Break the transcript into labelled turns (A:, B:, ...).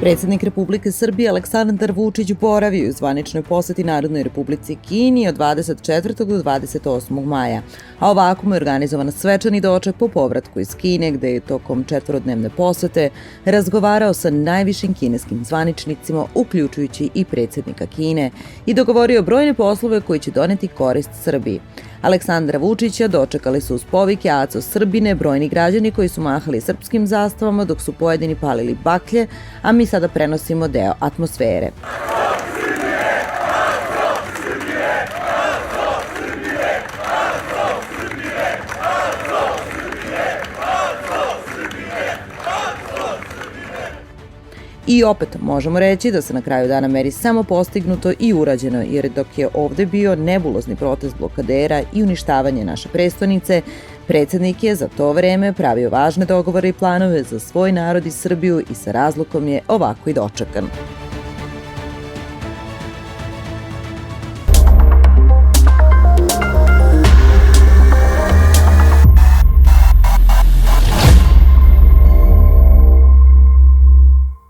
A: Predsednik Republike Srbije Aleksandar Vučić boravio u zvaničnoj poseti Narodnoj Republici Kini od 24. do 28. maja, a ovako mu je organizovan svečani doček po povratku iz Kine, gde je tokom četvorodnevne posete razgovarao sa najvišim kineskim zvaničnicima, uključujući i predsednika Kine, i dogovorio brojne poslove koji će doneti korist Srbiji. Aleksandra Vučića dočekali su uz povike Aco Srbine brojni građani koji su mahali srpskim zastavama dok su pojedini palili baklje, a mi sada prenosimo deo atmosfere. I opet možemo reći da se na kraju dana meri samo postignuto i urađeno, jer dok je ovde bio nebulozni protest blokadera i uništavanje naše prestonice, predsednik je za to vreme pravio važne dogovore i planove za svoj narod i Srbiju i sa razlogom je ovako i dočekan.